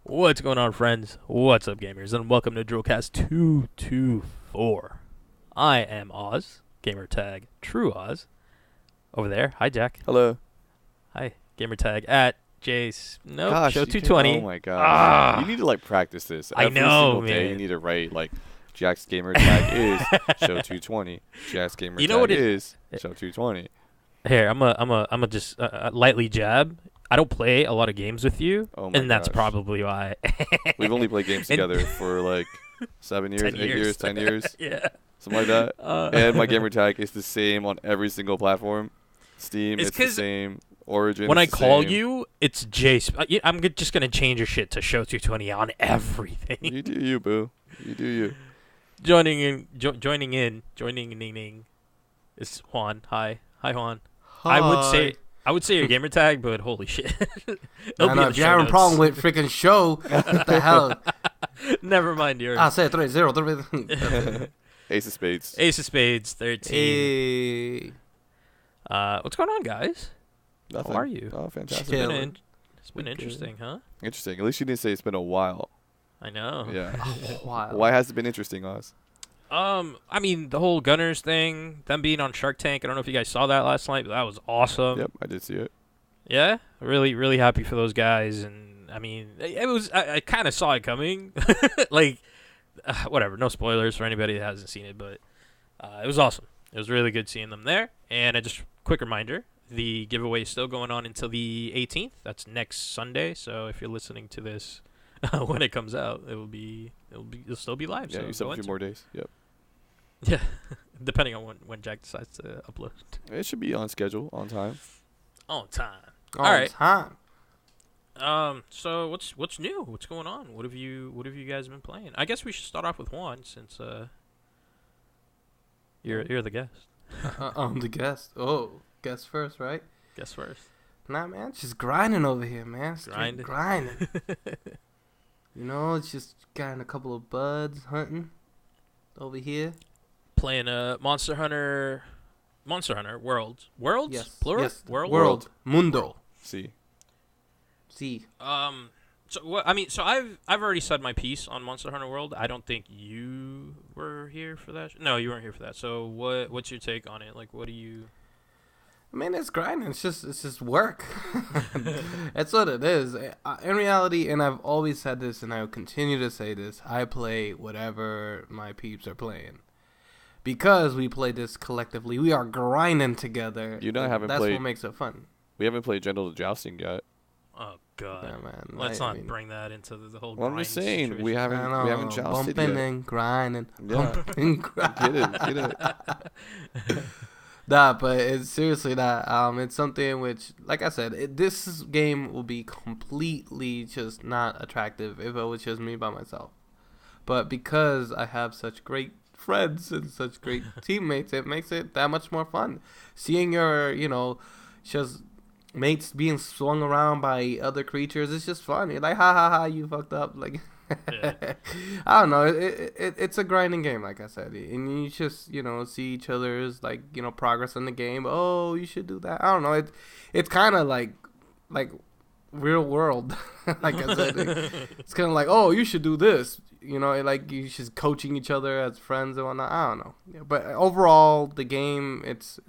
What's going on, friends? What's up, gamers? And welcome to DRULcast 224. I am Oz, gamertag TrueOz. Over there, hi Jack. Hello. Hi, gamertag at Jace. Nope, Gosh, show you can't- 220. Oh my gosh. Ah. You need to practice this. I Every know, single day man. you need to write Jack's gamer tag is show 220. Jack's gamer You know tag what is show 220. Here, I'm a just lightly jab. I don't play a lot of games with you, Oh my and that's gosh. probably why. We've only played games together for 7 years, 10 8 years, 10 years, Yeah. something like that. And my gamer tag is the same on every single platform. Steam, It's it's the 'cause same. Origin, When I it's the call same. you, it's Jace. I'm just gonna change your shit to show 220 on everything. You do you, boo. You do you. Joining in is Juan. Hi, Juan. I would say your gamer tag, but holy shit. It'll I be know, in if the you're show having a notes. problem with freaking show, what the hell? Never mind yours. I say 3-0. Ace of Spades. Ace of Spades, 13. Hey. What's going on, guys? Nothing. How are you? Oh, fantastic. Chill. It's been Okay. interesting, huh? Interesting. At least you didn't say it's been a while. I know. Yeah. Wow. Why has it been interesting, Oz? I mean, the whole Gunners thing, them being on Shark Tank. I don't know if you guys saw that last night, but that was awesome. Yep, I did see it. Yeah, really, really happy for those guys. And I mean, it was. I kind of saw it coming. Whatever. No spoilers for anybody that hasn't seen it, but it was awesome. It was really good seeing them there. And just quick reminder: the giveaway is still going on until the 18th. That's next Sunday. So if you're listening to this when it comes out, it'll still be live. Yeah, so you still go have a few enter. more days. Yep. Yeah, depending on when Jack decides to upload. It should be on schedule, on time. On time. All right. time. So what's new? What's going on? What have you guys been playing? I guess we should start off with Juan since you're the guest. I'm the guest. Oh, guest first, right? Guest first. Nah, man, just grinding over here, man. Straight grinding. You know, it's just getting a couple of buds hunting over here. Playing Monster Hunter Worlds. Worlds? Yes. Plural? Yes. World? Mundo. See. See. So what? I mean, so I've already said my piece on Monster Hunter World. I don't think you were here for that. No, you weren't here for that. So what's your take on it? Like, what do you? I mean, it's grinding. It's just work. That's what it is. In reality, and I've always said this, and I will continue to say this, I play whatever my peeps are playing. Because we play this collectively, we are grinding together. You know, I haven't That's played- what makes it fun. We haven't played Gentle Jousting yet. Oh God. Yeah, man. Let's I not mean, bring that into the whole. Well, I'm just grind saying, situation. we haven't I know, jousted bumping yet. and grinding. Yeah. Bumping and grinding. Get it. Nah, but it's seriously that. It's something which, like I said, this game will be completely just not attractive if it was just me by myself. But because I have such great friends and such great teammates, it makes it that much more fun. Seeing your, just mates being swung around by other creatures, it's just fun. You're like, ha ha ha, you fucked up. Like, Yeah. I don't know. It's a grinding game, like I said, and you just see each other's progress in the game. Oh, you should do that. I don't know. It's kind of like real world. Like I said, it's kind of like, oh, you should do this. Like you just coaching each other as friends and whatnot. I don't know. Yeah, but overall, the game it's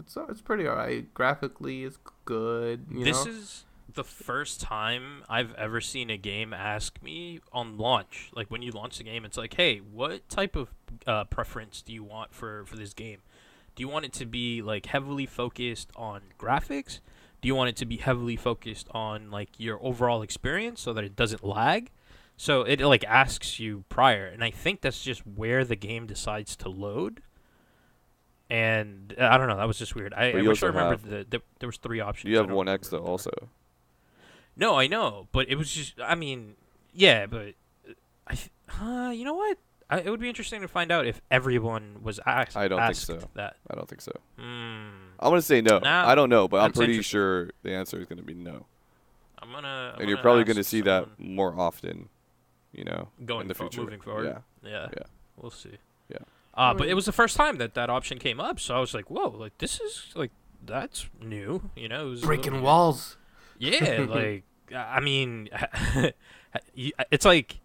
pretty alright. Graphically, it's good. This is the first time I've ever seen a game ask me on launch. Like when you launch the game, it's like, hey, what type of preference do you want for this game? Do you want it to be like heavily focused on graphics? Do you want it to be heavily focused on like your overall experience so that it doesn't lag? So it like asks you prior, and I think that's just where the game decides to load. And I don't know, that was just weird. I wish I remembered that there was 3 options. You I have don't 1X though, remember. also. No, I know, but it was just, I mean, yeah, but you know what? It would be interesting to find out if everyone was asked. I don't think asked so. That. I don't think so. Hmm. I'm gonna say no. Nah, I don't know, but I'm that's pretty interesting. sure the answer is gonna be no. I'm gonna. And you're probably ask gonna see that someone more often. going in the future. moving forward. Yeah. Yeah. Yeah. We'll see. Yeah. But it was the first time that option came up, so I was like, whoa, like this is like that's new. It was a breaking little- walls. Yeah, like I mean, it's like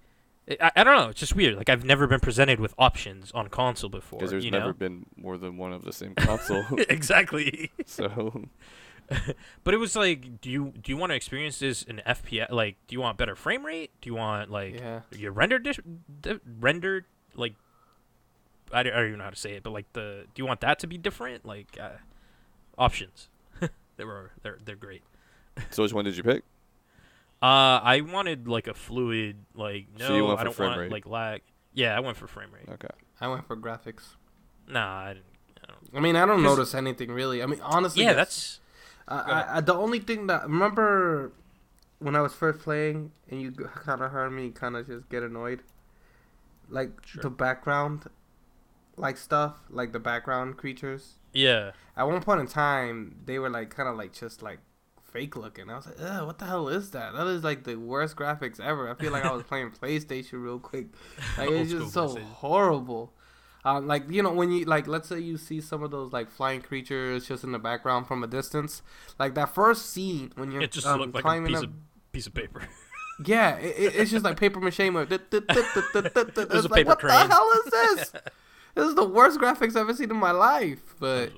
I don't know. It's just weird. Like I've never been presented with options on console before. Because there's you never know? been more than one of the same console. Exactly. So But it was like, do you want to experience this in FPS? Like, do you want better frame rate? Do you want like your rendered like I don't even know how to say it, but like do you want that to be different? Like options. They're great. So which one did you pick? I wanted like a fluid, like So you no, went I for don't frame want rate. like lag. Yeah, I went for frame rate. Okay. I went for graphics. Nah, I didn't. I mean, I don't 'Cause- notice anything really. I mean, honestly, Yeah, that's the only thing that remember when I was first playing and you kind of heard me kind of just get annoyed, like Sure. the background, like stuff, like the background creatures. Yeah. At one point in time, they were like kind of like just like fake looking. I was like, ugh, what the hell is that? That is like the worst graphics ever. I feel like I was playing PlayStation real quick. Like Old it's just school so PlayStation. horrible. Like you know when you like let's say you see some of those like flying creatures just in the background from a distance, like that first scene when you're It just looked like a climbing piece of paper. yeah, it's just like paper mache. It's a like, paper what crane. the hell is this? This is the worst graphics I've ever seen in my life. But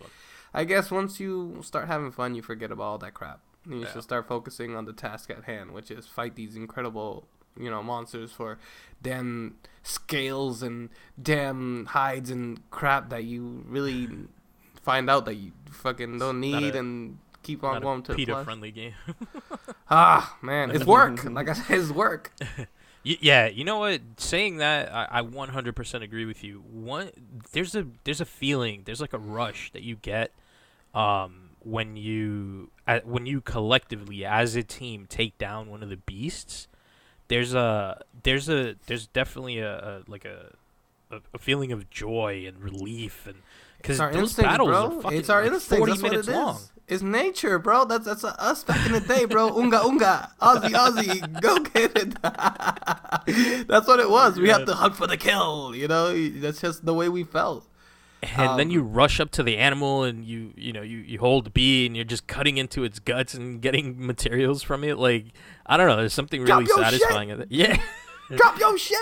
I guess once you start having fun, you forget about all that crap. And you should start focusing on the task at hand, which is fight these incredible, monsters for damn scales and damn hides and crap that you really find out that you fucking don't need and keep on going to the flesh. PETA-friendly game. Ah, man, it's work. Like I said, it's work. Yeah, you know what? Saying that, I 100% agree with you. There's a feeling, there's like a rush that you get, when you collectively as a team take down one of the beasts. There's definitely a feeling of joy and relief, and because those instincts, battles bro. are fucking It's our like instincts. 40 That's what minutes it long. is. It's nature, bro. That's us back in the day, bro. Unga unga, Aussie Aussie, go get it. That's what it was. We have to hunt for the kill. That's just the way we felt. And then you rush up to the animal and you hold the bee and you're just cutting into its guts and getting materials from it. Like, I don't know. There's something really satisfying. Yeah. Drop your shit.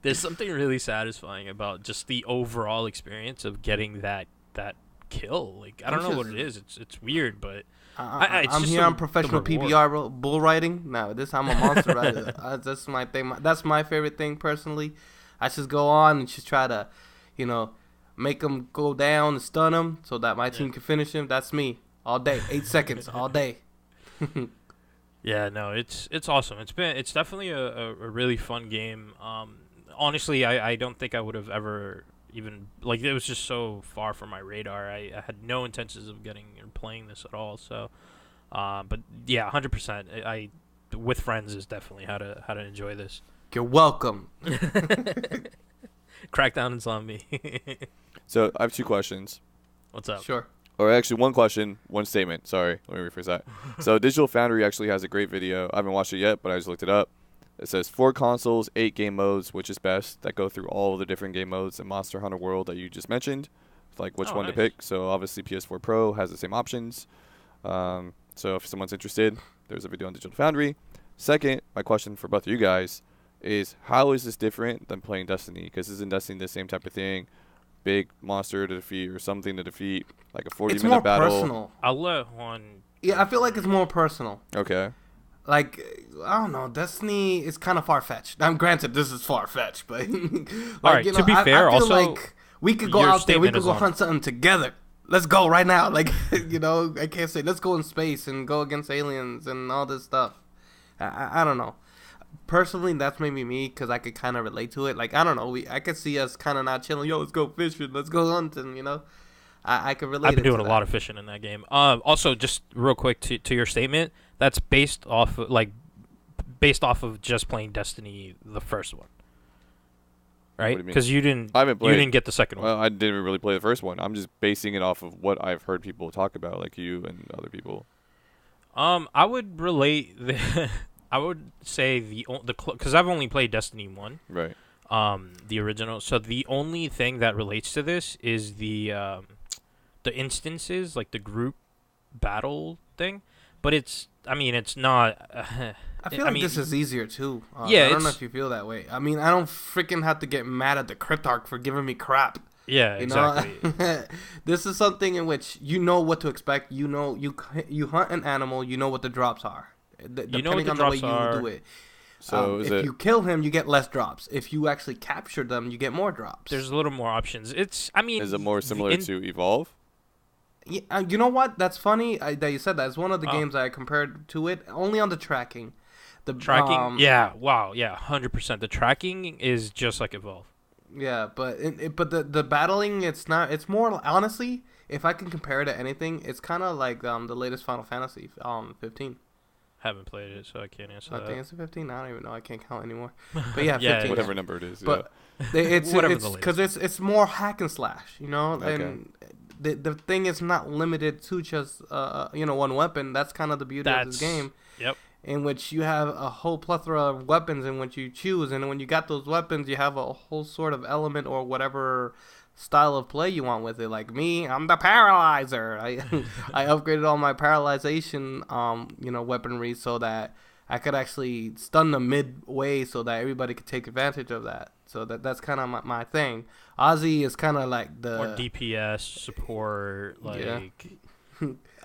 There's something really satisfying about just the overall experience of getting that kill. Like, I don't know what it is. It's weird, but it's I'm just here on professional the reward. PBR bull riding. No, I'm a monster rider. That's my thing. That's my favorite thing personally. I just go on and just try to, make them go down and stun them so that my team can finish him. That's me all day. 8 seconds all day. Yeah, no, it's awesome. It's definitely a really fun game. Honestly, I don't think I would have ever even like it was just so far from my radar. I had no intentions of getting or playing this at all. So, but yeah, 100%. I with friends is definitely how to enjoy this. You're welcome. Crackdown and zombie. So I have 2 questions. What's up? Sure. Or actually, 1 question, 1 statement. Sorry, let me rephrase that. So Digital Foundry actually has a great video. I haven't watched it yet, but I just looked it up. It says 4 consoles, 8 game modes, which is best, that go through all of the different game modes in Monster Hunter World that you just mentioned, like which one to pick. So obviously PS4 Pro has the same options. So if someone's interested, there's a video on Digital Foundry. Second, my question for both of you guys is, how is this different than playing Destiny? Because isn't Destiny the same type of thing? Big monster to defeat or something to defeat, like a 40-minute battle. It's more personal. I'll let Juan. Yeah, I feel like it's more personal. Okay. Like, I don't know, Destiny is kind of far-fetched. Granted, this is far-fetched, but All right, to be fair, I feel also, like we could go your out there, we statement could is go on. hunt something together. Let's go right now. Like, I can't say, let's go in space and go against aliens and all this stuff. I don't know. Personally, that's maybe me because I could kind of relate to it. Like, I don't know, I could see us kind of not chilling. Yo, let's go fishing, let's go hunting, I could relate. I've been doing a lot of fishing in that game. Also, just real quick to your statement, that's based off of just playing Destiny, the first one, What do right? you mean? Because you didn't I haven't played. you didn't get the second one. Well, I didn't really play the first one. I'm just basing it off of what I've heard people talk about, like you and other people. I would relate. I would say because I've only played Destiny 1. Right. The original. So the only thing that relates to this is the instances, like the group battle thing. But it's I mean, it's not. I feel like this is easier too. Yeah, I don't know if you feel that way. I mean, I don't freaking have to get mad at the Cryptarch for giving me crap. Yeah, You exactly. know, this is something in which you know what to expect. You know, you hunt an animal. You know what the drops are. You know what the drops are. You do it. So if you kill him, you get less drops. If you actually capture them, you get more drops. There's a little more options. I mean, is it more similar to Evolve? Yeah, you know what? That's funny that you said that. It's one of the games I compared to it, only on the tracking. The tracking, yeah, wow, yeah, 100%. The tracking is just like Evolve. Yeah, but the battling, it's not. It's more honestly, if I can compare it to anything, it's kind of like the latest Final Fantasy 15. Haven't played it, so I can't answer that. I think it's 15. I don't even know. I can't count anymore. But yeah, 15. Whatever number it is. But it's Whatever because it's more hack and slash, you know. Okay. And the thing is not limited to just one weapon. That's kind of the beauty of this game. Yep. In which you have a whole plethora of weapons in which you choose, and when you got those weapons, you have a whole sort of element or whatever style of play you want with it. Like me, I'm the paralyzer. I upgraded all my paralyzation weaponry so that I could actually stun them midway so that everybody could take advantage of that. So that's kind of my thing. Ozzy is kind of like the more DPS support, like yeah.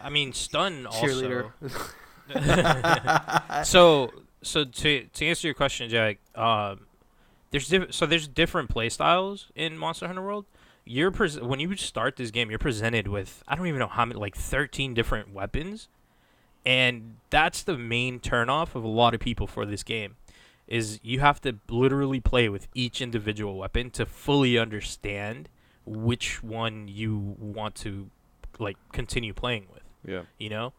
I mean stun cheerleader. Also. So to answer your question, Jack, there's different play styles in Monster Hunter World. When you start this game, you're presented with I don't even know how many, like 13 different weapons, and that's the main turnoff of a lot of people for this game. Is you have to literally play with each individual weapon to fully understand which one you want to like continue playing with. Yeah. You know,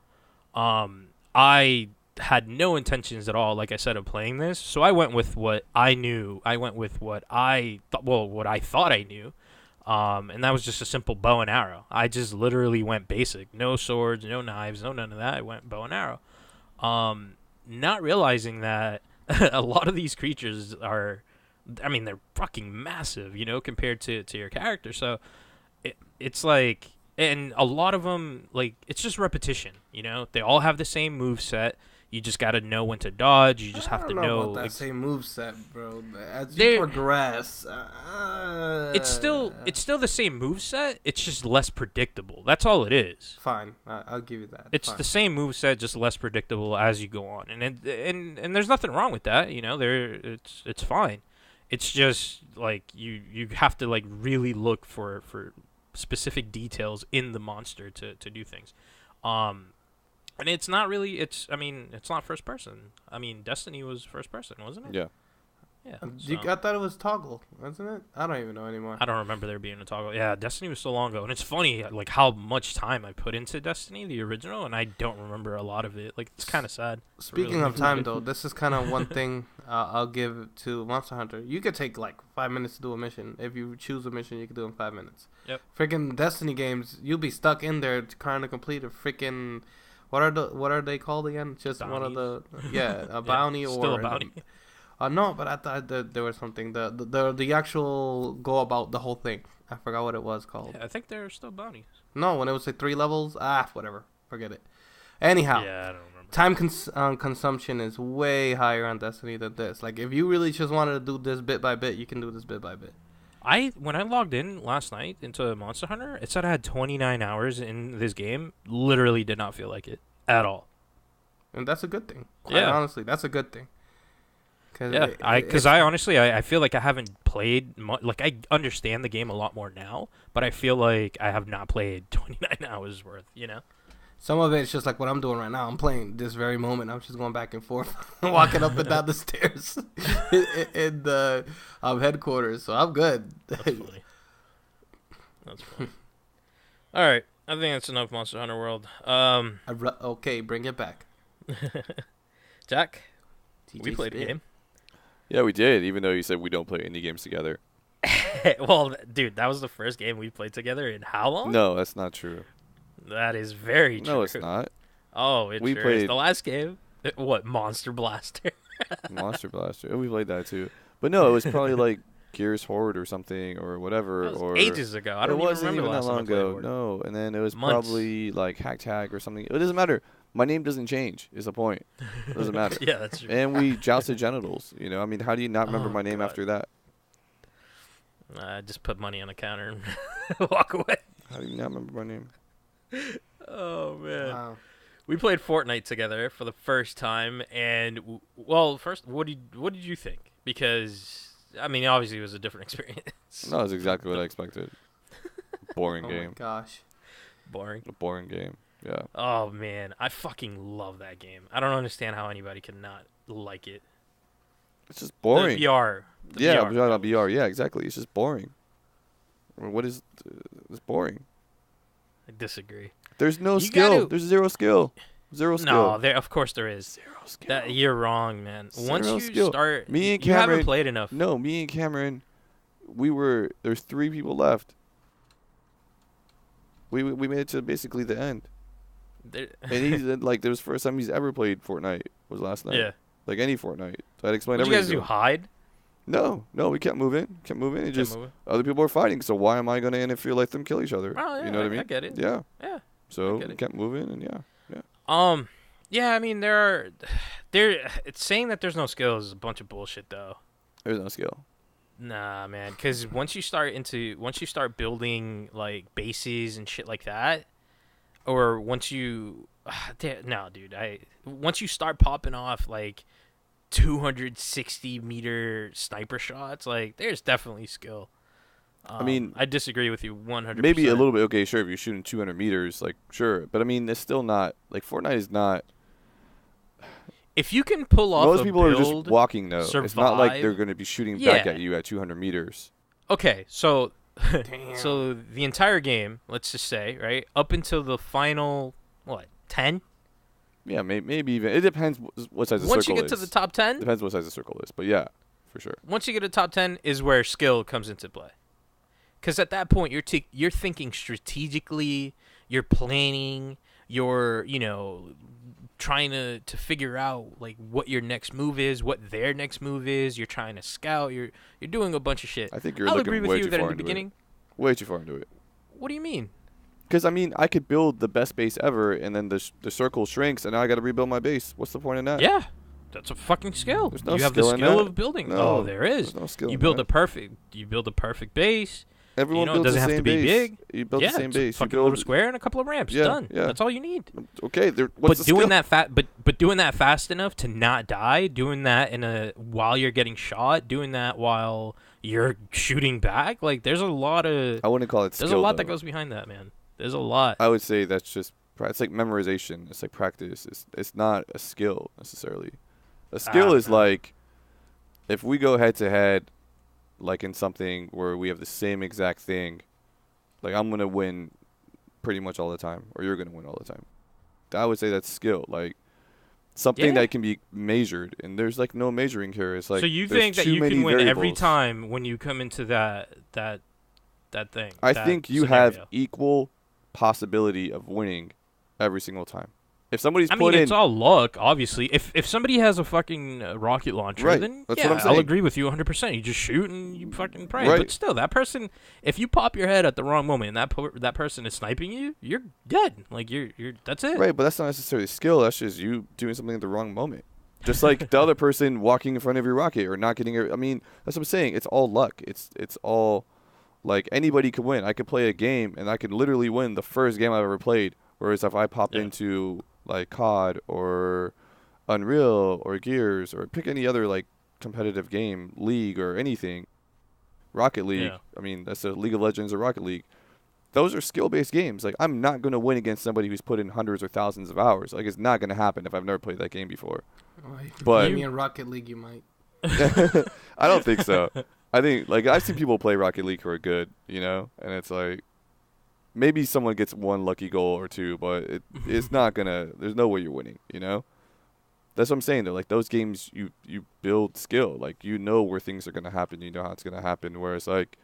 I had no intentions at all, like I said, of playing this. So I went with what I knew. I went with what I thought I knew. And that was just a simple bow and arrow. I just literally went basic. No swords, no knives, no none of that. I went bow and arrow. Not realizing that a lot of these creatures are, I mean, they're fucking massive, you know, compared to your character. So it's like, and a lot of them, like, it's just repetition, you know? They all have the same move set. You just got to know when to dodge. You just have to know about that same move set, bro. As you progress, it's still the same move set. It's just less predictable. That's all it is. Fine, I'll give you that. It's fine. The same move set, just less predictable as you go on, and there's nothing wrong with that. You know, it's fine. It's just like you have to like really look for specific details in the monster to do things. And it's not really. It's not first person. I mean, Destiny was first person, wasn't it? Yeah. Yeah. I thought it was toggle, wasn't it? I don't even know anymore. I don't remember there being a toggle. Yeah, Destiny was so long ago, and it's funny like how much time I put into Destiny, the original, and I don't remember a lot of it. Like it's kind of sad. Speaking of time, though, this is kind of one thing I'll give to Monster Hunter. You could take like 5 minutes to do a mission. If you choose a mission, you can do it in 5 minutes. Yep. Freaking Destiny games, you'll be stuck in there trying to complete a freaking. What are they called again? Just Bounties. One of the a bounty or still a bounty. No, but I thought that there was something the actual go about the whole thing. I forgot what it was called. Yeah, I think there are still bounties. No, when it was like 3 levels, whatever, forget it. Anyhow, Yeah, I don't remember. time consumption is way higher on Destiny than this. Like if you really just wanted to do this bit by bit, you can do this bit by bit. When I logged in last night into Monster Hunter, it said I had 29 hours in this game. Literally did not feel like it at all. And that's a good thing. Quite honestly, that's a good thing. Because I honestly feel like I haven't played like I understand the game a lot more now, but I feel like I have not played 29 hours worth, you know. Some of it's just like what I'm doing right now. I'm playing this very moment. I'm just going back and forth, walking up and down the stairs in the headquarters. So I'm good. That's funny. That's funny. All right, I think that's enough Monster Hunter World. Okay, bring it back. Jack, TJ we played a Spit. game. Yeah, we did, even though you said we don't play indie games together. Well, dude, that was the first game we played together in how long? No, that's not true. That is very true. No, it's not. Oh, it We sure is. played- The last game. What, Monster Blaster? Monster Blaster. Oh, we played that too. But no, it was probably like Gears Horde or something or whatever. That was or ages ago. I don't it even wasn't remember even the that last long time I played ago. Horde. No, and then it was Months. probably like Hack Tag or something. It doesn't matter. My name doesn't change. Is the point? It doesn't matter. Yeah, that's true. And we jousted genitals. You know, I mean, how do you not remember Oh, my name God. after that? Just put money on the counter and walk away. How do you not remember my name? Oh man. Wow. We played Fortnite together for the first time, and well, first, what did you think? Because I mean, obviously, it was a different experience. No, that's exactly what I expected. Boring Oh game. my gosh. Boring. A boring game. Yeah. Oh man, I fucking love that game. I don't understand how anybody could not like it. It's just boring. The VR. The Yeah, VR, I'm talking about VR. Yeah, exactly. It's just boring. I mean, what is? It's boring. I disagree. There's no You skill. gotta- There's zero skill. Zero skill. No, there. Of course there is. Zero skill. That you're wrong, man. Once Zero you skill. start, Me and you haven't Cameron- played enough. No, me and Cameron, there's 3 people left. We made it to basically the end. There- And he's like, there was the first time he's ever played Fortnite was last night. yeah. Like any Fortnite. So I'd explain What you everything. guys do? Hide? No, we kept moving. And Kept just moving? other people are fighting. So why am I going to interfere, let them kill each other? Oh, yeah, you know what I mean? I get it. Yeah. Yeah. So I get we it. kept moving and yeah. Yeah. I mean, it's saying that there's no skills is a bunch of bullshit, though. There's no skill. Nah, man. Because once you start building like bases and shit like that, or once you, no, dude. Once you start popping off like 260-meter sniper shots, like there's definitely skill. I mean, I disagree with you 100%. Maybe a little bit. Okay, sure. If you're shooting 200 meters, like sure. But I mean, it's still not like Fortnite is not. If you can pull off Most a people are just build, walking though. It's not like survive. they're going to be shooting back Yeah. at you at 200 meters. Okay, so Damn. so the entire game, let's just say, right, up until the final 10. Yeah, maybe even it depends what size the Once circle you get is. to the top 10, Depends what size the circle is, but yeah, for sure. once you get to top 10 is where skill comes into play. Because at that point, you're thinking strategically, you're planning, you're trying to figure out like what your next move is, what their next move is. You're trying to scout. You're doing a bunch of shit. I think you're I'll looking agree with way you too that far in the into beginning. it. Way too far into it. What do you mean? Because I mean, I could build the best base ever, and then the circle shrinks, and now I got to rebuild my base. What's the point in that? Yeah, that's a fucking skill. There's no you have the skill in skill that. of building. No, Oh, there is. There's no skill. You in build that. a perfect base. Everyone it builds doesn't the have same to be base. big. You build Yeah, the same it's a base. You fucking build little square and a couple of ramps. Yeah, Done. yeah. That's all you need. Okay, what's But the doing skill? but doing that fast enough to not die, doing that while you're getting shot, doing that while you're shooting back, like there's a lot of I wouldn't call it skill. there's a lot that though. goes behind that, man. There's a lot. I would say that's just it's like memorization. It's like practice. It's not a skill necessarily. A skill is no. like if we go head to head, like in something where we have the same exact thing, like I'm gonna win pretty much all the time, or you're gonna win all the time. I would say that's skill, like something Yeah. that can be measured, and there's like no measuring here. It's like so you there's think that too you many can win every variables. time when you come into that thing? I that think you have scenario? equal possibility of winning every single time. If somebody's I mean, put in it's all luck, obviously. If somebody has a fucking rocket launcher, Right, then that's yeah, what I'm I'll saying. agree with you 100%. You just shoot and you fucking pray. Right. But still, that person, if you pop your head at the wrong moment and that person is sniping you, you're dead. Like you're that's it. right, but that's not necessarily skill. That's just you doing something at the wrong moment. Just like the other person walking in front of your rocket or not getting it. I mean, that's what I'm saying. It's all luck. It's all like anybody could win. I could play a game and I could literally win the first game I've ever played. Whereas if I pop Yeah. into like COD or Unreal or Gears or pick any other like competitive game, League or anything, Rocket League. Yeah. I mean, that's a League of Legends or Rocket League. Those are skill-based games. Like I'm not going to win against somebody who's put in hundreds or thousands of hours. Like it's not going to happen if I've never played that game before. But- maybe in Rocket League you might. I don't think so. I think like I've seen people play Rocket League who are good, you know, and it's like maybe someone gets one lucky goal or two, but it's not gonna. There's no way you're winning, you know. That's what I'm saying though. Like those games, you build skill. Like you know where things are gonna happen. You know how it's gonna happen. Whereas like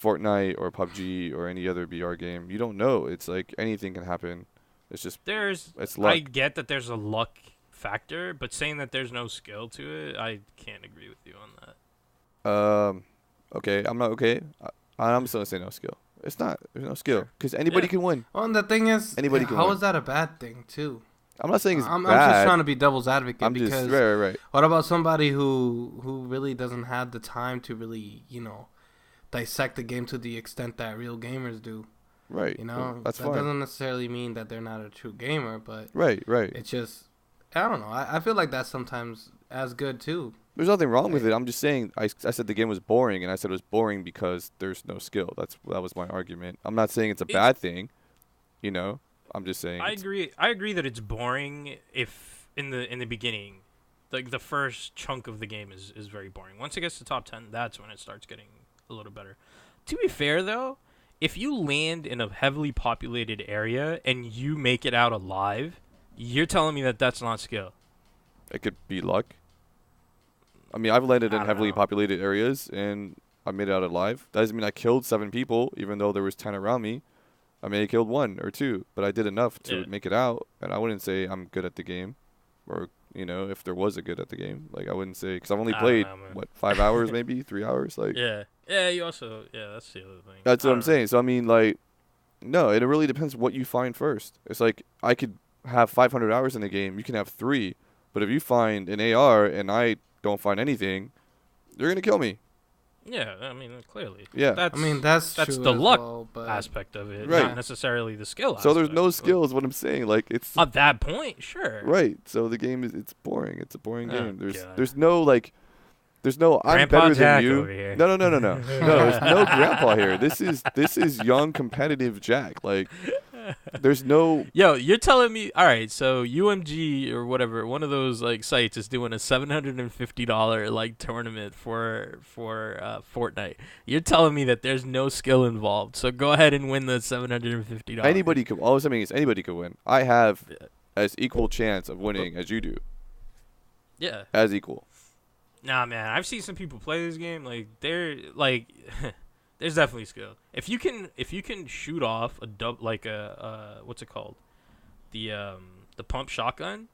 Fortnite or PUBG or any other VR game, you don't know. It's like anything can happen. It's just it's luck. I get that there's a luck factor, but saying that there's no skill to it, I can't agree with you on that. Okay, I'm not okay. I'm still gonna say no skill. It's not. There's no skill because anybody Yeah. can win. Well, and the thing is, Anybody can how win. is that a bad thing too? I'm not saying it's I'm bad. just trying to be devil's advocate I'm because just right. what about somebody who really doesn't have the time to really, dissect the game to the extent that real gamers do? Right. You know, well, that's that fine. doesn't necessarily mean that they're not a true gamer, but Right. it's just, I don't know. I feel like that's sometimes as good too. There's nothing wrong with it. I'm just saying. I said the game was boring, and I said it was boring because there's no skill. That was my argument. I'm not saying it's a bad thing. I'm just saying. I agree that it's boring if in the beginning, like the first chunk of the game is very boring. Once it gets to top 10, that's when it starts getting a little better. To be fair though, if you land in a heavily populated area and you make it out alive, you're telling me that that's not skill. It could be luck. I mean, I've landed in don't heavily know. populated areas and I made it out alive. That doesn't mean I killed 7 people, even though there was 10 around me. I may have killed 1 or 2, but I did enough to make it out. And I wouldn't say I'm good at the game, or if there was a good at the game, like I wouldn't say because I've only played 5 hours, maybe 3 hours, like. Yeah. You also that's the other thing. That's what I'm saying. So I mean, like, no, it really depends what you find first. It's like I could have 500 hours in the game. You can have 3, but if you find an AR and I don't find anything, you're gonna kill me. Yeah, I mean clearly. Yeah. That's that's true the as luck well, but aspect of it, Right. not necessarily the skill. So there's aspect, no but skill is what I'm saying. Like it's at that point, sure. right. So the game it's boring. It's a boring Oh, game. God. There's no I'm Grandpa better Jack than you. over here. No. No, there's no grandpa here. This is young competitive Jack. Like there's no. Yo, you're telling me, all right, so UMG or whatever, one of those like sites is doing a $750 like tournament for Fortnite. You're telling me that there's no skill involved. So go ahead and win the $750. Anybody could. All I'm saying is anybody could win. I have as equal chance of winning as you do. Yeah. As equal. Nah, man, I've seen some people play this game. Like they're like, there's definitely skill. If you can shoot off a what's it called, the pump shotgun.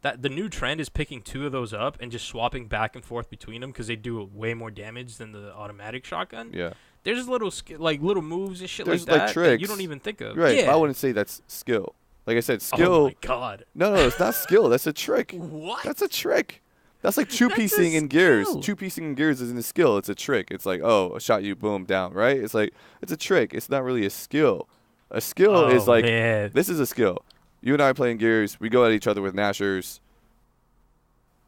That the new trend is picking 2 of those up and just swapping back and forth between them because they do way more damage than the automatic shotgun. Yeah. There's little little moves and shit There's like that tricks. you don't even think of. Right. Yeah. But I wouldn't say that's skill. Like I said, skill. Oh my god. No, it's not skill. That's a trick. What? That's a trick. That's like That's two-piecing a in gears. skill. Two-piecing in gears isn't a skill. It's a trick. It's like, oh, I shot you, boom, down, right? It's like, it's a trick. It's not really a skill. A skill is like, man. this is a skill. You and I are playing gears. We go at each other with Nashers.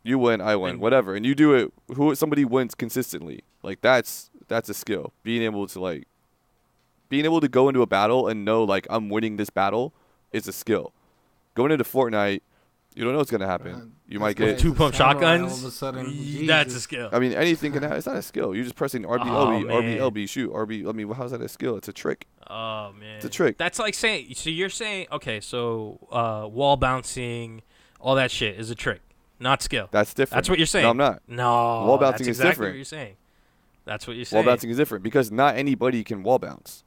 You win, I win, whatever. And you do it, somebody wins consistently. Like, that's a skill. Being able to go into a battle and know, like, I'm winning this battle is a skill. Going into Fortnite, you don't know what's going to happen. You might get 2 pump shotguns. All of a sudden, That's a Jesus. skill. I mean, anything can happen. It's not a skill. You're just pressing RB, Oh, LB, RB, man. LB, shoot, RB. I mean, how's that a skill? It's a trick. Oh man, It's a trick. That's like saying. So you're saying, okay, so wall bouncing, all that shit is a trick, not skill. That's different. That's what you're saying. No, I'm not. No, Wall bouncing that's is exactly different. What you're saying. That's what you're saying. Wall bouncing is different because not anybody can wall bounce.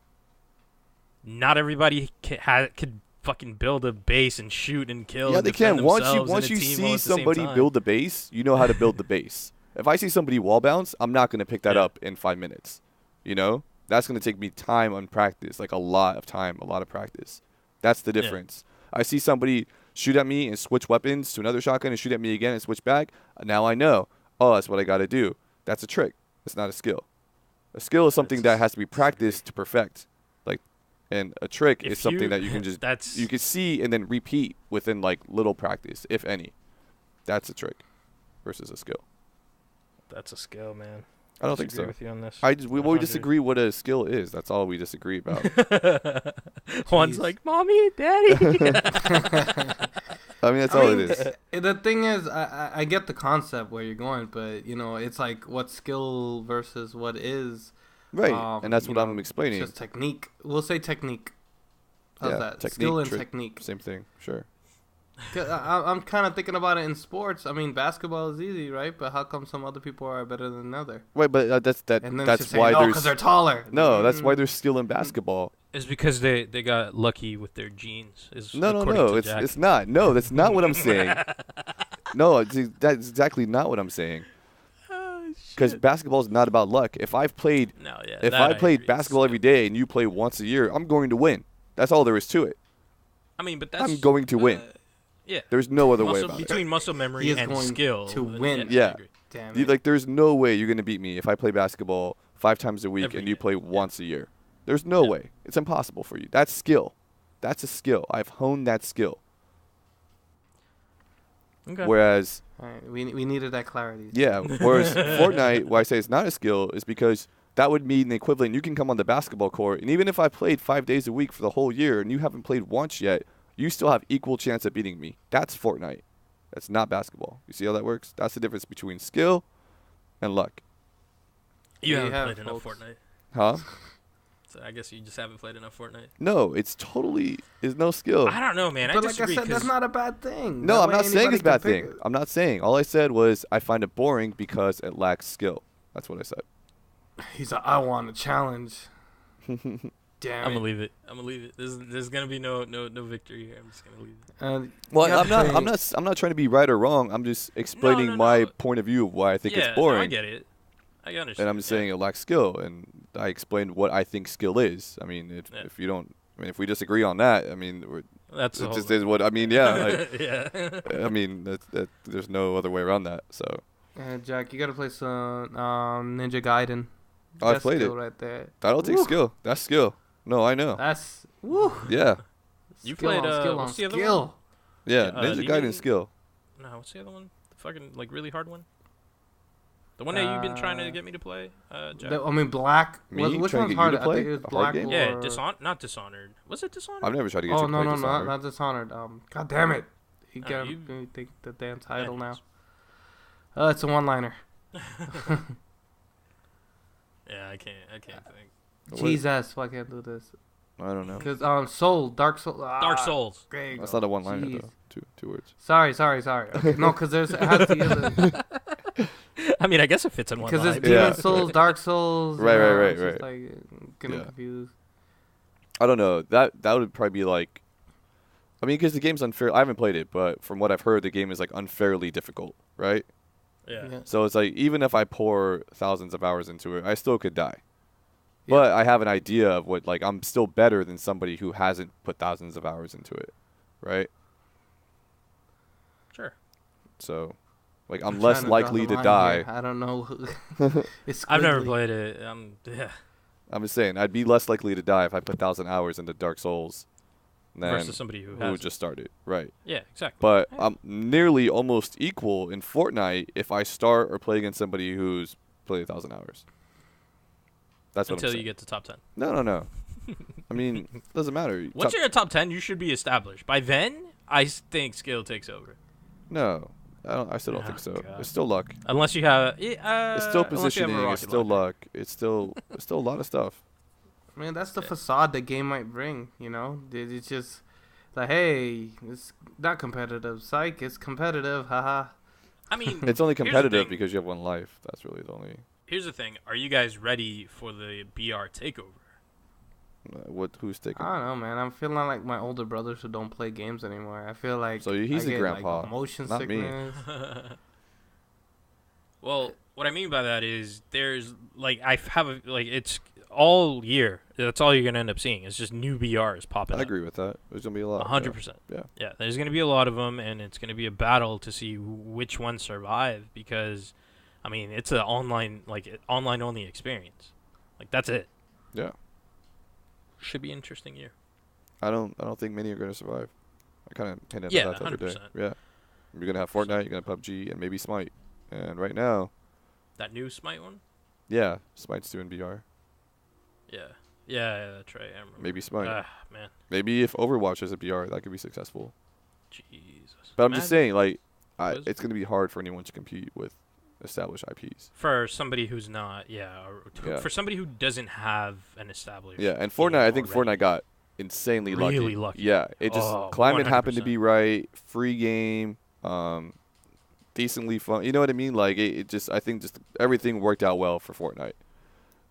Not everybody could fucking build a base and shoot and kill. Yeah, and they defend can. Once themselves you in a team all see at the same somebody time. build the base, you know how to build the base. If I see somebody wall bounce, I'm not going to pick that Yeah. up in 5 minutes. You know? That's going to take me time on practice, like a lot of time, a lot of practice. That's the difference. I see somebody shoot at me and switch weapons to another shotgun and shoot at me again and switch back. Now I know, oh, that's what I got to do. That's a trick. It's not a skill. A skill is something that has to be practiced to perfect. And a trick is something that you can just you can see and then repeat within like little practice, if any. That's a trick versus a skill. That's a skill, man. I don't think so. With you on this. We disagree what a skill is. That's all we disagree about. Juan's like, mommy, daddy. I mean, that's all it is. The thing is, I get the concept where you're going, but it's like what skill versus what is. Right, and that's what I'm It's explaining. just technique. We'll say technique. How's that? Technique, Skill and trick, technique. Same thing, sure. 'Cause I'm kind of thinking about it in sports. I mean, basketball is easy, right? But how come some other people are better than another? Right, but that's And then that's it's just why saying, there's because they're taller. no. That's why there's skill in basketball. It's because they got lucky with their genes. No. It's not. No, that's not what I'm saying. No, that's exactly not what I'm saying. Because basketball is not about luck. If I played basketball every day and you play once a year, I'm going to win. That's all there is to it. I mean, but that's I'm going to win. Yeah. There's no other way Muscle, about between muscle He memory is and going skill to then win. I Yeah. agree. Damn it. it. Like, there's no way you're gonna beat me if I play basketball 5 times a week Every and you day. play Yeah. once a year. There's no Yeah. way. It's impossible for you. That's skill. That's a skill. I've honed that skill. Okay. Whereas, All right, we needed that clarity. yeah, whereas Fortnite, why I say it's not a skill is because that would mean the equivalent. You can come on the basketball court, and even if I played 5 days a week for the whole year and you haven't played once yet, you still have equal chance of beating me. That's Fortnite. That's not basketball. You see how that works? That's the difference between skill and luck. You Yeah, haven't you have, played enough folks. Fortnite. Huh? So I guess you just haven't played enough Fortnite. No, it's totally is no skill. I don't know, man. I But like I disagree. said, that's 'cause- not a bad thing. No, That I'm way not saying anybody it's a bad can pick thing. it. I'm not saying. All I said was I find it boring because it lacks skill. That's what I said. He's like, I want a challenge. Damn I'm it. gonna leave it. I'm gonna leave it. There's gonna be no victory here. I'm just gonna leave it. Well, you have I'm not trying to be right or wrong. I'm just explaining no, my no. point of view of why I think Yeah, it's boring. No, I get it. I understand. And I'm just saying it lacks skill, and I explained what I think skill is. I mean, Yeah. if you don't, I mean, if we disagree on that, I mean, That's the it whole just is what I mean. Yeah, like, yeah. I mean, there's no other way around that. So Jack, you gotta play some Ninja Gaiden. Oh, I've That's played skill it. right there. that'll take Woo. skill. That's skill. No, I know. That's woo. Yeah, You Skill played, on skill what's on the other skill. yeah. Yeah, Ninja Demon- Gaiden skill. No, what's the other one? The fucking like really hard one. The one that you've been trying to get me to play, Jack. I mean, Black. Me? Which Trying to one's get you harder? to I think play? it was A hard Black game? Yeah, or... not Dishonored. Was it Dishonored? I've never tried to get you Oh to no play no Dishonored. not Dishonored. God damn it! You No, got you- to think the damn title now. Anyways. It's a one-liner. Yeah, I can't think. What- Jesus, why can't do this? I don't know. Because Dark Soul. Dark Souls. There you That's go. not a one-liner Jeez. though. Two words. Sorry. Okay, no, because there's it has the other I mean, I guess it fits in one because line. there's Demon Yeah. Souls, Dark Souls. Right, right, it's just right. Like getting Yeah. confused. I don't know. That would probably be like, I mean, because the game's unfair. I haven't played it, but from what I've heard, the game is like unfairly difficult, right? Yeah. So it's like even if I pour thousands of hours into it, I still could die. Yeah. But I have an idea of what like I'm still better than somebody who hasn't put thousands of hours into it, right? Sure. So, like I'm I'm less trying draw likely the to line die. here. I don't know. It's I've never squiggly. played it. Yeah. I'm just saying I'd be less likely to die if I put 1,000 hours into Dark Souls than Versus somebody who who has. just started, right? Yeah, exactly. But Yeah. I'm nearly almost equal in Fortnite if I start or play against somebody who's played 1,000 hours. That's what I'm Until saying. you get to top 10. No. I mean, doesn't matter. Once you're in top 10, you should be established. By then, I think skill takes over. No, I still don't Oh, think so. God. It's still luck. Unless you have. It's still positioning. It's still luck. It's still a lot of stuff. I mean, that's the facade the game might bring. You know, it's just like, hey, it's not competitive. Psych, it's competitive. Haha. I mean, It's only here's the competitive thing. because you have one life. That's really the only. Here's the thing. Are you guys ready for the BR takeover? Who's taking? I don't know, man. I'm feeling like my older brothers who don't play games anymore. I feel like So he's I a get, grandpa, like, motion not me. sickness. Well, what I mean by that is there's like I have a, like it's all year. That's all you're gonna end up seeing. It's just new BRs popping I up. agree with that. There's gonna be a lot. 100%. Yeah. Yeah, there's gonna be a lot of them, and it's gonna be a battle to see which ones survive because, I mean, it's an online online only experience. Like that's it. Yeah. Should be an interesting year. I don't think many are gonna survive. I kind of hinted Yeah, at that the other day. 100%. Yeah. You're gonna have Fortnite. You're gonna have PUBG, and maybe Smite. And right now, That new Smite one. yeah, Smite's doing BR. Yeah, that's right. I remember. Maybe Smite. Man, Maybe if Overwatch is a BR, that could be successful. Jesus. But I'm just saying, like, Was- it's gonna be hard for anyone to compete with established IPs. For somebody who's not, Yeah. for somebody who doesn't have an established. Yeah, and game Fortnite. I think already. Fortnite got insanely lucky. Really lucky. Yeah, it just Oh, climate happened to 100%. be right. Free game, decently fun. You know what I mean? Like it just, I think just everything worked out well for Fortnite.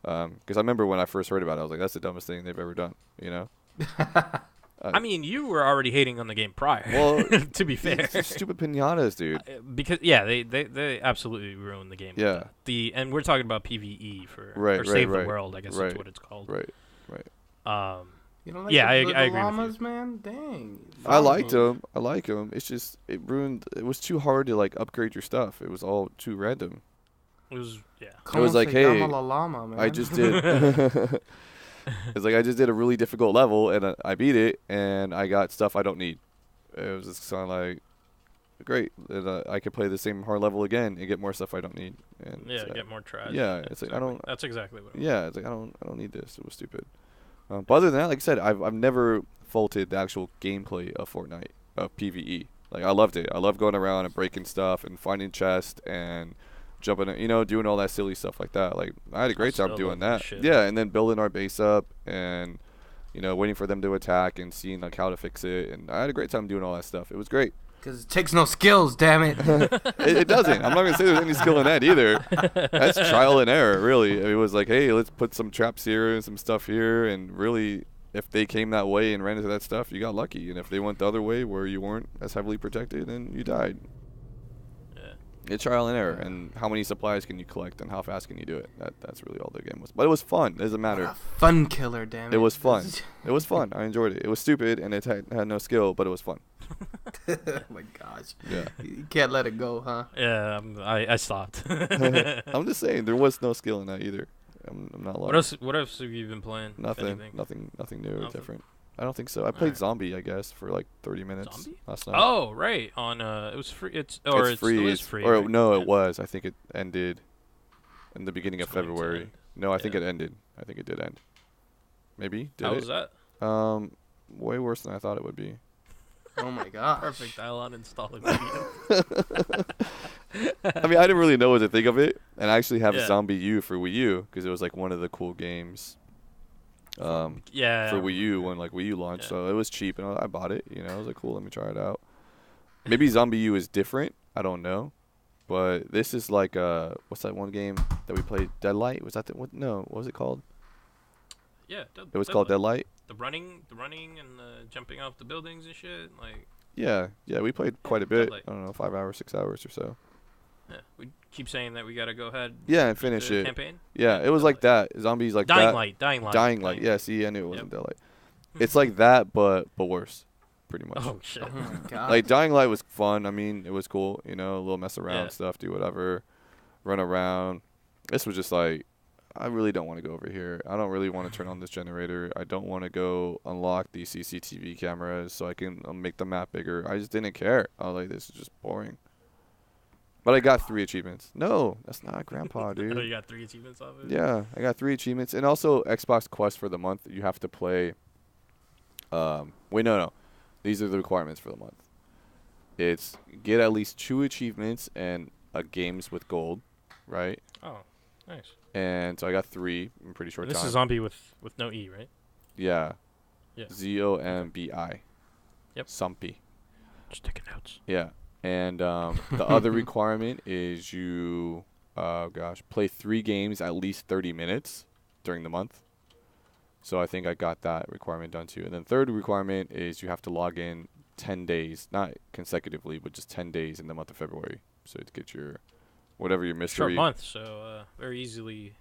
Because I remember when I first heard about it, I was like, that's the dumbest thing they've ever done. You know? I mean, you were already hating on the game prior. Well, to be fair, These stupid pinatas, dude. because they absolutely ruined the game. with Yeah. that. And we're talking about PVE for Right, or Save right, the World, I guess right, that's what it's called. Right. Um, You don't like Yeah, the I little agree with you. llamas, man? Dang. You don't like Yeah, the I little agree with you. llamas, man? Dang. I liked Llama. them. I like them. It's just it ruined. It was too hard to like upgrade your stuff. It was all too random. It was Como was like, se llama hey, la llama, man? I just did. It's like I just did a really difficult level and I beat it and I got stuff I don't need. It was just kind of like great. And, I could play the same hard level again and get more stuff I don't need. And get more trash. yeah, it's like I don't. That's exactly what. Yeah, it's like I don't need this. It was stupid. But other than that, like I said, I've never faulted the actual gameplay of Fortnite, of PvE. Like I loved it. I love going around and breaking stuff and finding chests and jumping, doing all that silly stuff like that. Like I had a great time doing that. Shit. Yeah, and then building our base up and waiting for them to attack and seeing like how to fix it. And I had a great time doing all that stuff. It was great. Because it takes no skills, damn it. It doesn't. I'm not gonna say there's any skill in that either. That's trial and error, really. It was like, hey, let's put some traps here and some stuff here, and really, if they came that way and ran into that stuff, you got lucky. And if they went the other way where you weren't as heavily protected, then you died. Yeah. It's trial and error, and how many supplies can you collect, and how fast can you do it? That's really all the game was. But it was fun. It doesn't matter. Fun killer, damn it. It was fun. It was fun. I enjoyed it. It was stupid, and it had no skill, but it was fun. Oh my gosh. Yeah. You can't let it go, huh? Yeah, I stopped. I'm just saying there was no skill in that either. I'm not lying. What else have you been playing? if Nothing anything? new or Nothing? different. I don't think so. I played Alright. Zombie, I guess, for like 30 minutes Zombie? last night. Oh, right. On it was free. It's It's it free. still is It's free. or right? no, Yeah. it was. I think it ended in the beginning of It's going to February. end. No, I think Yeah. it ended. I think it did end. Maybe did How it? was that? Way worse than I thought it would be. Oh my gosh. Perfect. I'll uninstall it. I mean, I didn't really know what to think of it, and I actually have Yeah. Zombie U for Wii U because it was like one of the cool games. Yeah. For Wii U when like Wii U launched, Yeah. so it was cheap and I bought it. I was like, cool, let me try it out. Maybe Zombie U is different. I don't know, but this is like what's that one game that we played? Deadlight? Was that the what? No, what was it called? Yeah. It was called Deadlight. The running and the jumping off the buildings and shit. Like, Yeah, we played quite a bit. Deadlight. I don't know, 5 hours, 6 hours or so. yeah, we keep saying that we gotta go ahead. Yeah, and beat finish the it. Campaign. Yeah, it was like that. Zombies like Dying that. Light. Dying Light. Yeah, see, I knew it wasn't Deadlight. It's like that, but worse, pretty much. Oh shit. Oh my god. Like Dying Light was fun. I mean, it was cool. A little mess around Yeah. stuff, do whatever, run around. This was just like, I really don't want to go over here. I don't really want to turn on this generator. I don't want to go unlock these CCTV cameras so I can make the map bigger. I just didn't care. I was like, this is just boring. But I got 3 achievements. No, that's not Grandpa, Oh, dude. you got 3 achievements off it. Yeah, I got 3 achievements. And also Xbox Quest for the month, you have to play. Wait, no. These are the requirements for the month. It's get at least 2 achievements and games with gold, right? Oh, nice. And so I got 3 in pretty short And this time. is zombie with no E, right? Yeah. Yeah. ZOMBI. Yep. Zombie. Just taking notes. Yeah. And the other requirement is you, play 3 games at least 30 minutes during the month. So I think I got that requirement done too. And then third requirement is you have to log in 10 days, not consecutively, but just 10 days in the month of February. So to get your, whatever your mystery. Short month, so very easily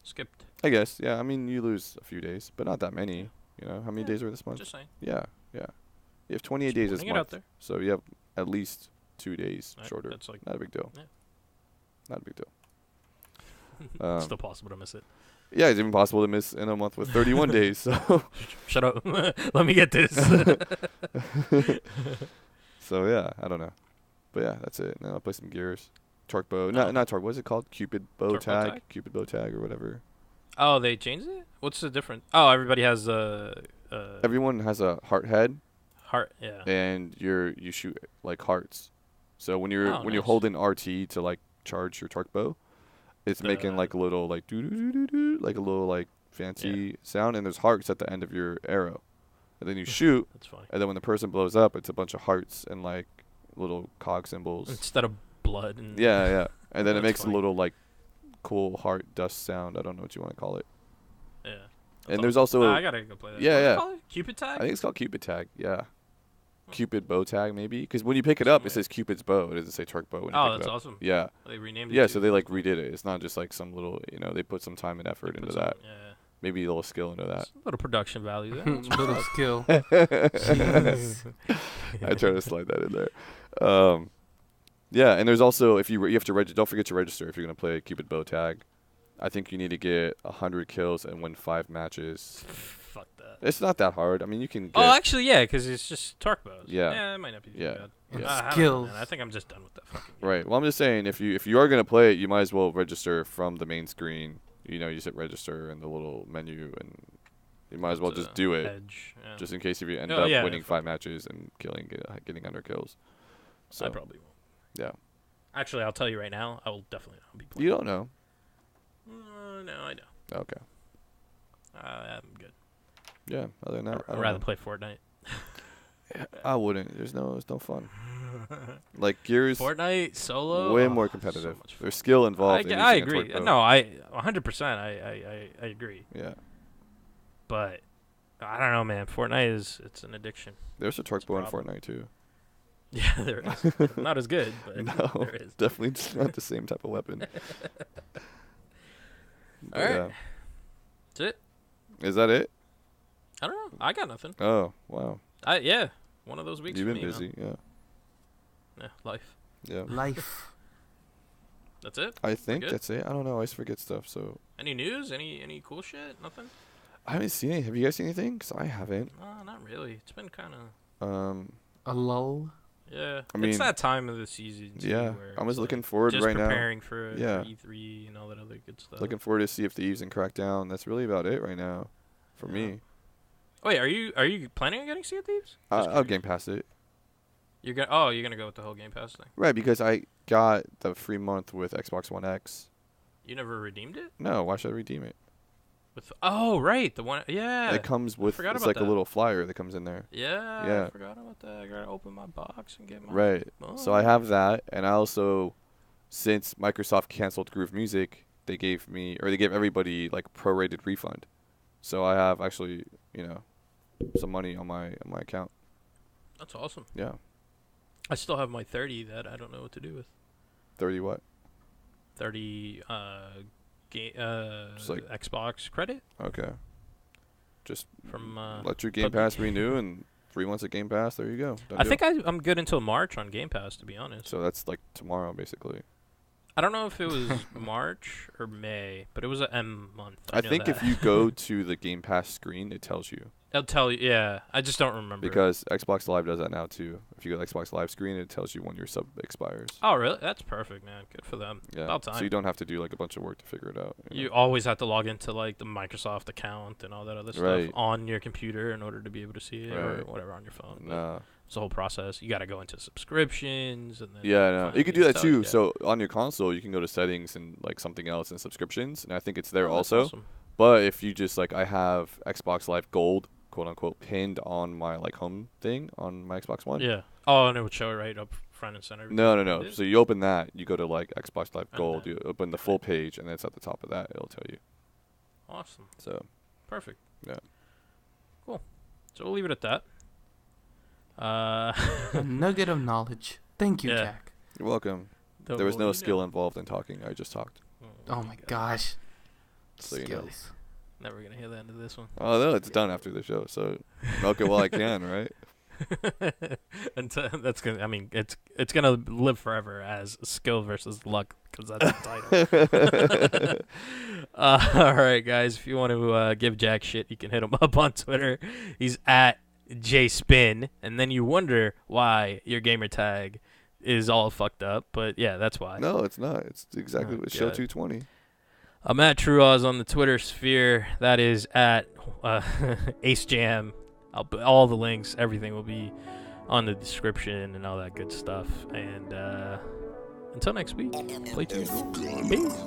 skipped. I guess, yeah. I mean, you lose a few days, but not that many. How many Yeah, days were this month? Just saying. Yeah. You have 28 days this Putting it out month. there. So you have at least 2 days Right, shorter. That's like Not a big deal. Yeah. Not a big deal. it's still possible to miss it. Yeah, it's even possible to miss in a month with 31 days. So, Shut up. Let me get this. so yeah, I don't know, but yeah, that's it. Now I'll play some Gears, Torque Bow. Oh. Not Torque. What's it called? Cupid Bow Torque Bow Tag. Tag? Cupid Bow Tag or whatever. Oh, they changed it? What's the difference? Oh, everybody has Everyone has a heart head, heart. Yeah. and you shoot like hearts. So when you're Oh, when you're nice. holding RT to like charge your Torque Bow, it's making like a little like doo doo doo doo doo, like a little like fancy sound, and there's hearts at the end of your arrow, and then you shoot, That's funny. and then when the person blows up, it's a bunch of hearts and like little cog symbols. Instead of blood. And Yeah, and then it That's makes funny. a little like cool heart dust sound. I don't know what you want to call it. Yeah. And there's also I gotta go play that. Yeah, What's it yeah. called? Cupid tag. I think it's called Cupid Tag. Yeah, Cupid Bow Tag maybe, because when you pick it up, it says Cupid's Bow. It doesn't say Torque Bow when you Oh, pick that's it up. awesome. Yeah, They renamed it. yeah. too. So they like redid it. It's not just like some little, they put some time and They effort put into some- that. Yeah. maybe a little skill into that. A little production value there. Little skill. I Jeez. try to slide that in there. Yeah, and there's also if you have to don't forget to register if you're gonna play Cupid Bow Tag. I think you need to get 100 kills and win 5 matches. Fuck that. It's not that hard. I mean, you can get. Oh, actually, yeah, because it's just torque bows. Yeah. Yeah, it might not be too bad. Yeah. I don't know, Skills. man. I think I'm just done with that fucking game. Right. Well, I'm just saying if you are gonna play it, you might as well register from the main screen. You know, you hit register in the little menu, and you might as well just do it, Edge. Yeah. just in case if you end Oh, up yeah, winning yeah, 5 matches and getting 100 kills. So I probably won't. yeah. Actually, I'll tell you right now, I will definitely not be playing. You don't know. No, I know. Okay. I'm good. Yeah. Other than that, I I'd don't rather know. play Fortnite. I wouldn't. It's no fun. Like Gears, Fortnite solo. way Oh, more so competitive. much fun. There's skill involved. in I using a agree. torque bow. No, I 100%. I agree. Yeah. But I don't know, man. Fortnite it's an addiction. There's a torque It's a bow in problem. Fortnite too. Yeah, there is. Not as good, but No, there is. definitely just not the same type of weapon. But All right. yeah. That's it. Is that it? I don't know. I got nothing. Oh, wow. Yeah, one of those weeks. You've for been me, busy, yeah. Man. Yeah, life. Yeah. Life. That's it. I think good? that's it. I don't know. I always forget stuff, so. Any news? Any cool shit? Nothing. I haven't seen any. Have you guys seen anything? Because I haven't. Not really. It's been kind of. A lull. Yeah. I mean, it's that time of the season. Too, Yeah. where I was it's looking like forward just right now. preparing for Yeah. E3 and all that other good stuff. Looking forward to see if Thieves and Crackdown. That's really about it right now for Yeah. me. Wait, are you planning on getting Sea of Thieves? Just I'll curious. Game Pass it. You're gonna go with the whole Game Pass thing. Right, because I got the free month with Xbox One X. You never redeemed it? No, why should I redeem it? Right, the one. Yeah. It comes with, forgot it's about like a that. little flyer that comes in there. Yeah. Yeah. I forgot about that. I gotta open my box and get my. Right. So I Oh. have that, and I also, since Microsoft canceled Groove Music, they gave everybody like prorated refund. So I have actually, some money on my account. That's awesome. Yeah. I still have my 30 that I don't know what to do with. 30 what? 30 Just like- Xbox credit Okay. Just from. let your Game PUBG. Pass renew, and 3 months of Game Pass. There you go. Done I deal. think I'm good until March on Game Pass, to be honest. So that's like tomorrow, basically. I don't know if it was March or May, but it was an M month. I know think that. if you go to the Game Pass screen, it tells you. It'll tell you. Yeah, I just don't remember. Because Xbox Live does that now too. If you go to Xbox Live screen, it tells you when your sub expires. Oh, really? That's perfect, man. Good for them. Yeah. About time. So you don't have to do like a bunch of work to figure it out. You always have to log into like the Microsoft account and all that other Right. stuff on your computer in order to be able to see it or Right. whatever on your phone. But Nah. it's a whole process. You got to go into subscriptions and then. Yeah, no. find You could do that stuff, too. yeah. So on your console, you can go to settings and like something else and subscriptions, and I think it's there Oh, that's also. awesome. But if you just like, I have Xbox Live Gold, quote unquote, pinned on my like home thing on my Xbox One. Yeah. Oh, and it would show it right up front and center. No. It is? So you open that, you go to like Xbox Live And Gold, then- you open the full page, and then it's at the top of that. It'll tell you. Awesome. So Perfect. Yeah. Cool. So we'll leave it at that. A nugget of knowledge. Thank you, Yeah. Jack. you're welcome. There was no skill involved in talking. I just talked. Oh my gosh. So you know. Skills. Never gonna hear the end of this one. Oh no, it's done after the show. So milk it while I can, right? Until that's gonna. I mean, it's gonna live forever as skill versus luck because that's the title. All right, guys. If you want to give Jack shit, you can hit him up on Twitter. He's at JSpin, and then you wonder why your gamer tag is all fucked up. But yeah, that's why. No, it's not. It's exactly Oh, what show God. 220. I'm at TrueOz on the Twitter sphere. That is at AceJam. All the links, everything will be on the description and all that good stuff. And until next week, play 2. Peace.